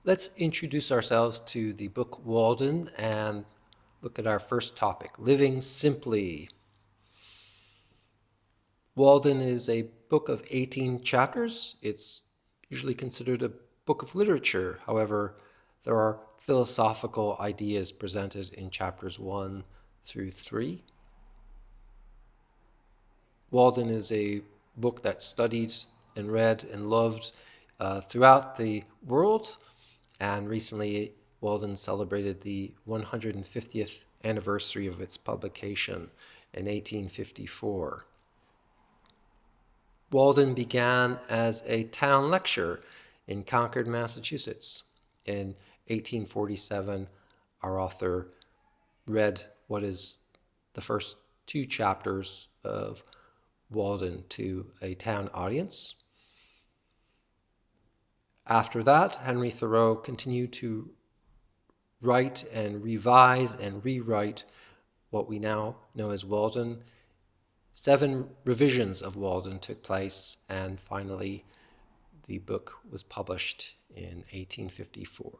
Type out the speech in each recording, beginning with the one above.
Let's introduce ourselves to the book Walden and look at our first topic, Living Simply. Walden is a book of 18 chapters. It's usually considered a book of literature. However, there are philosophical ideas presented in chapters 1 through 3. Walden is a book that's studied and read and loved throughout the world. And recently, Walden celebrated the 150th anniversary of its publication in 1854. Walden began as a town lecture in Concord, Massachusetts. In 1847, our author read what is the first 2 chapters of Walden to a town audience. After that, Henry Thoreau continued to write and revise and rewrite what we now know as Walden. 7 revisions of Walden took place, and finally the book was published in 1854.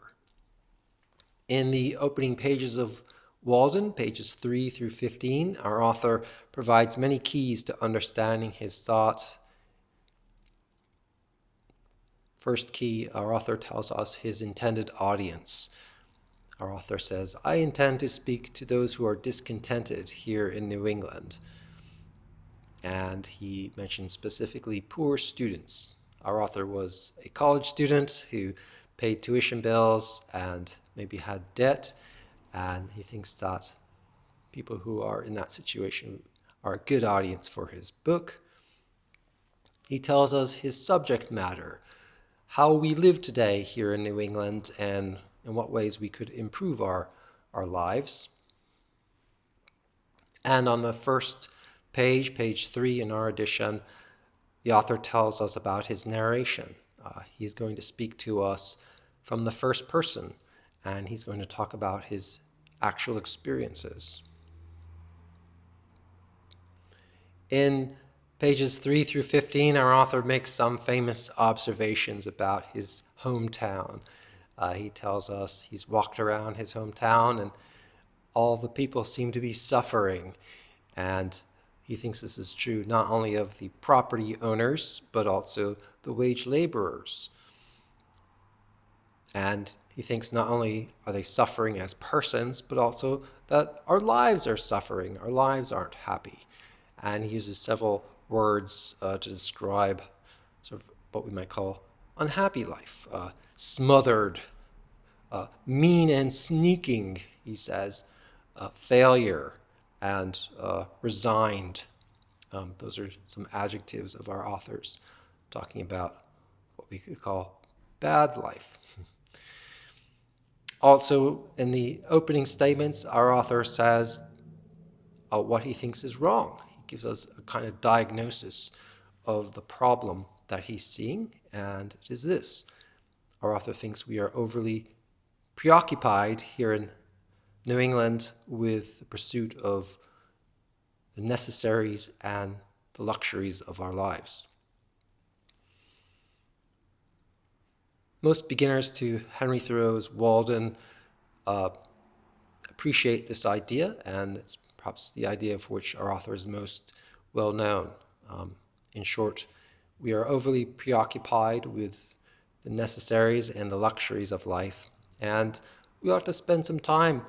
In the opening pages of Walden, pages 3 through 15, our author provides many keys to understanding his thought. First key, our author tells us his intended audience. Our author says, I intend to speak to those who are discontented here in New England. And he mentions specifically poor students. Our author was a college student who paid tuition bills and maybe had debt, and he thinks that people who are in that situation are a good audience for his book. He tells us his subject matter, how we live today here in New England, and in what ways we could improve our lives. And on the first page, page 3 in our edition, the author tells us about his narration. He's going to speak to us from the first person, and he's going to talk about his actual experiences. In pages 3 through 15, our author makes some famous observations about his hometown. He tells us he's walked around his hometown and all the people seem to be suffering. And he thinks this is true not only of the property owners, but also the wage laborers. And he thinks not only are they suffering as persons, but also that our lives are suffering. Our lives aren't happy. And he uses several words to describe sort of what we might call unhappy life. Smothered, mean and sneaking, he says, failure, and resigned. Those are some adjectives of our authors talking about what we could call bad life. Also, in the opening statements, our author says what he thinks is wrong. He gives us a kind of diagnosis of the problem that he's seeing, and it is this. Our author thinks we are overly preoccupied here in New England with the pursuit of the necessaries and the luxuries of our lives. Most beginners to Henry Thoreau's Walden appreciate this idea, and it's perhaps the idea for which our author is most well known. In short, we are overly preoccupied with the necessaries and the luxuries of life, and we ought to spend some time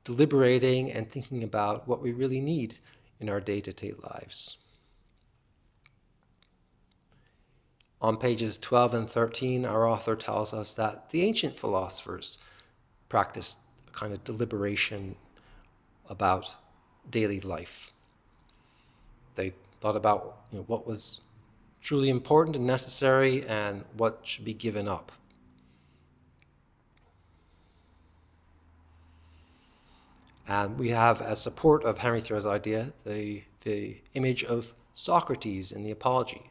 deliberating and thinking about what we really need in our day-to-day lives. On pages 12 and 13, our author tells us that the ancient philosophers practiced a kind of deliberation about daily life. They thought about what was truly important and necessary and what should be given up. And we have, as support of Henry Thoreau's idea, the image of Socrates in the Apology.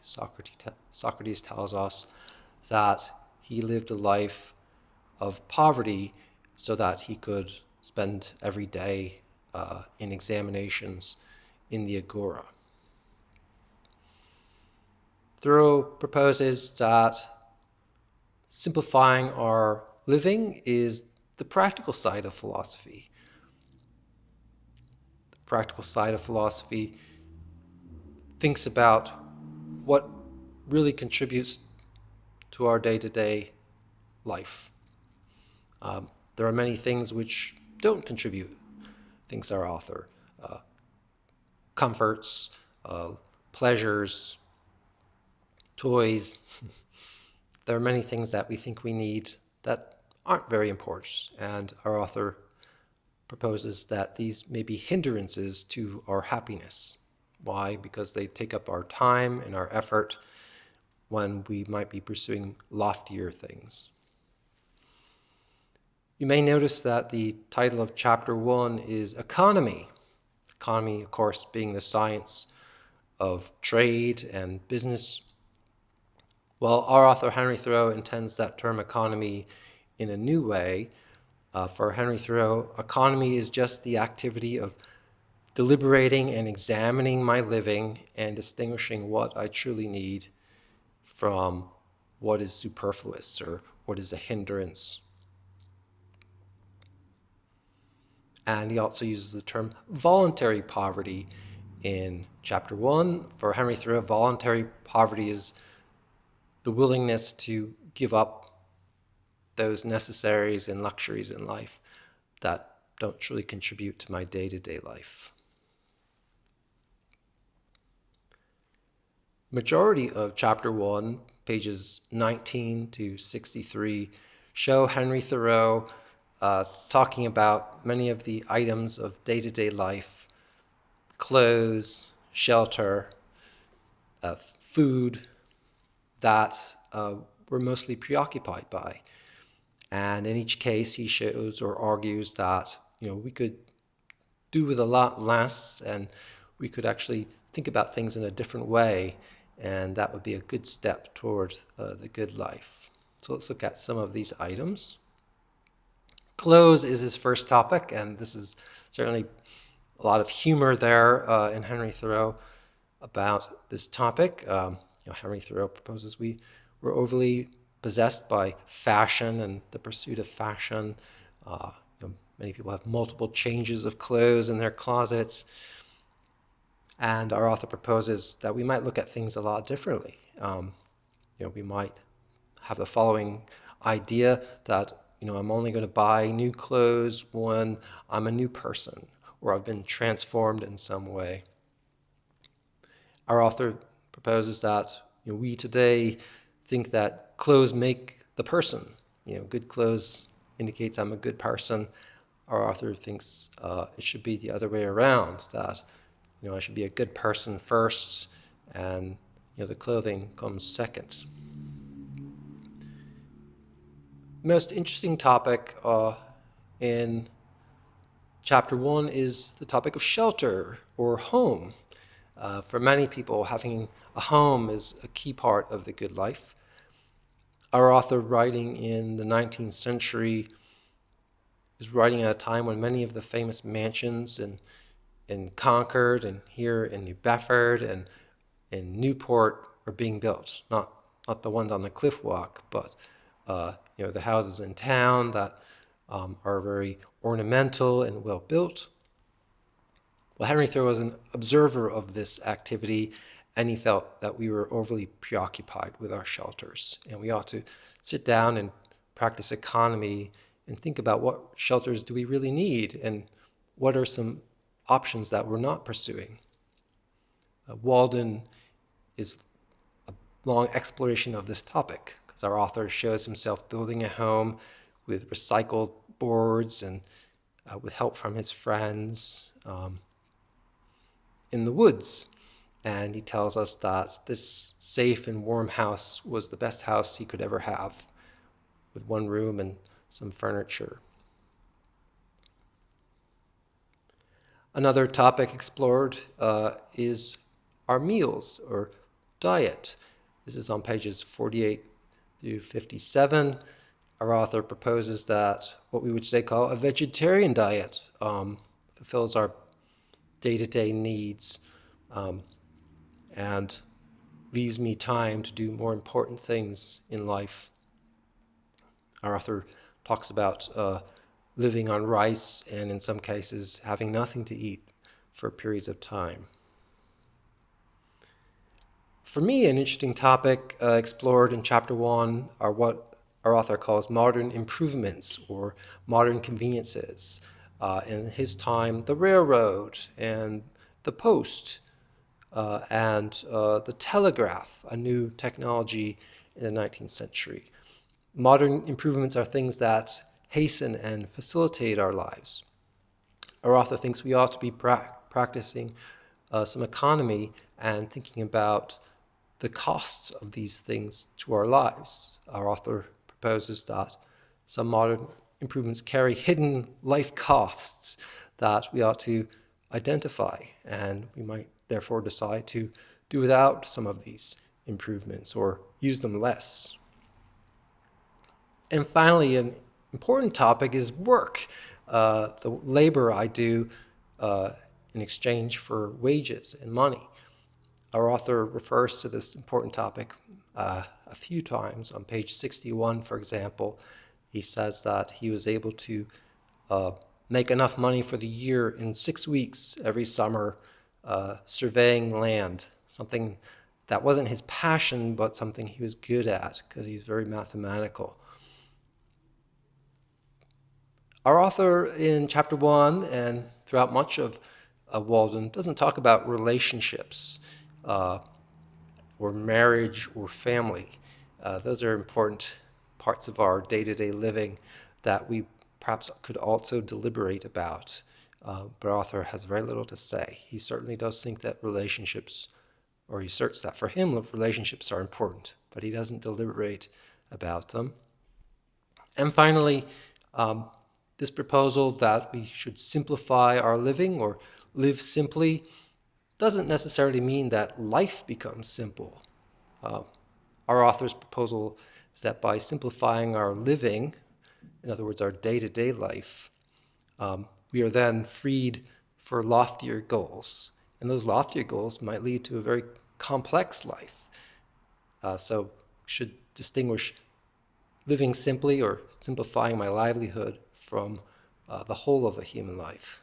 Socrates tells us that he lived a life of poverty so that he could spend every day in examinations in the Agora. Thoreau proposes that simplifying our living is the practical side of philosophy. The practical side of philosophy thinks about what really contributes to our day-to-day life. There are many things which don't contribute, thinks our author. Comforts, pleasures, toys. There are many things that we think we need that aren't very important, and our author proposes that these may be hindrances to our happiness. Why? Because they take up our time and our effort when we might be pursuing loftier things. You may notice that the title of chapter 1 is Economy. Economy, of course, being the science of trade and business. Well, our author Henry Thoreau intends that term economy in a new way. For Henry Thoreau, economy is just the activity of deliberating and examining my living and distinguishing what I truly need from what is superfluous or what is a hindrance. And he also uses the term voluntary poverty in chapter 1. For Henry Thoreau, voluntary poverty is the willingness to give up those necessaries and luxuries in life that don't truly contribute to my day-to-day life. Majority of chapter 1, pages 19 to 63, show Henry Thoreau talking about many of the items of day-to-day life: clothes, shelter, food, that we're mostly preoccupied by. And in each case, he shows or argues that we could do with a lot less, and we could actually think about things in a different way, and that would be a good step toward the good life. So let's look at some of these items. Clothes is his first topic, and this is certainly a lot of humor there in Henry Thoreau about this topic. Henry Thoreau proposes we're overly possessed by fashion and the pursuit of fashion. Many people have multiple changes of clothes in their closets. And our author proposes that we might look at things a lot differently. We might have the following idea that I'm only going to buy new clothes when I'm a new person or I've been transformed in some way. Our author proposes that we today think that clothes make the person. Good clothes indicates I'm a good person. Our author thinks it should be the other way around, that I should be a good person first, and the clothing comes second. Most interesting topic in chapter 1 is the topic of shelter or home. For many people, having a home is a key part of the good life. Our author, writing in the 19th century, is writing at a time when many of the famous mansions in Concord and here in New Bedford and in Newport are being built. Not the ones on the cliff walk, but the houses in town that are very ornamental and well built. Well, Henry Thoreau was an observer of this activity, and he felt that we were overly preoccupied with our shelters, and we ought to sit down and practice economy and think about what shelters do we really need and what are some options that we're not pursuing. Walden is a long exploration of this topic, because our author shows himself building a home with recycled boards and with help from his friends in the woods. And he tells us that this safe and warm house was the best house he could ever have, with one room and some furniture. Another topic explored is our meals or diet. This is on pages 48 through 57. Our author proposes that what we would today call a vegetarian diet fulfills our day-to-day needs and leaves me time to do more important things in life. Our author talks about living on rice and in some cases having nothing to eat for periods of time. For me, an interesting topic explored in chapter 1 are what our author calls modern improvements or modern conveniences. In his time, the railroad and the post and the telegraph, a new technology in the 19th century. Modern improvements are things that hasten and facilitate our lives. Our author thinks we ought to be practicing some economy and thinking about the costs of these things to our lives. Our author proposes that some modern improvements carry hidden life costs that we ought to identify, and we might therefore decide to do without some of these improvements or use them less. And finally, an important topic is work, the labor I do in exchange for wages and money. Our author refers to this important topic a few times. On page 61, for example, he says that he was able to make enough money for the year in 6 weeks every summer surveying land, something that wasn't his passion, but something he was good at because he's very mathematical. Our author in chapter 1 and throughout much of Walden doesn't talk about relationships or marriage or family. Those are important parts of our day-to-day living that we perhaps could also deliberate about. But our author has very little to say. He certainly does think that relationships, or he asserts that for him, relationships are important, but he doesn't deliberate about them. And finally, this proposal that we should simplify our living or live simply doesn't necessarily mean that life becomes simple. Our author's proposal is that by simplifying our living, in other words, our day-to-day life, we are then freed for loftier goals. And those loftier goals might lead to a very complex life. So we should distinguish living simply or simplifying my livelihood from the whole of a human life.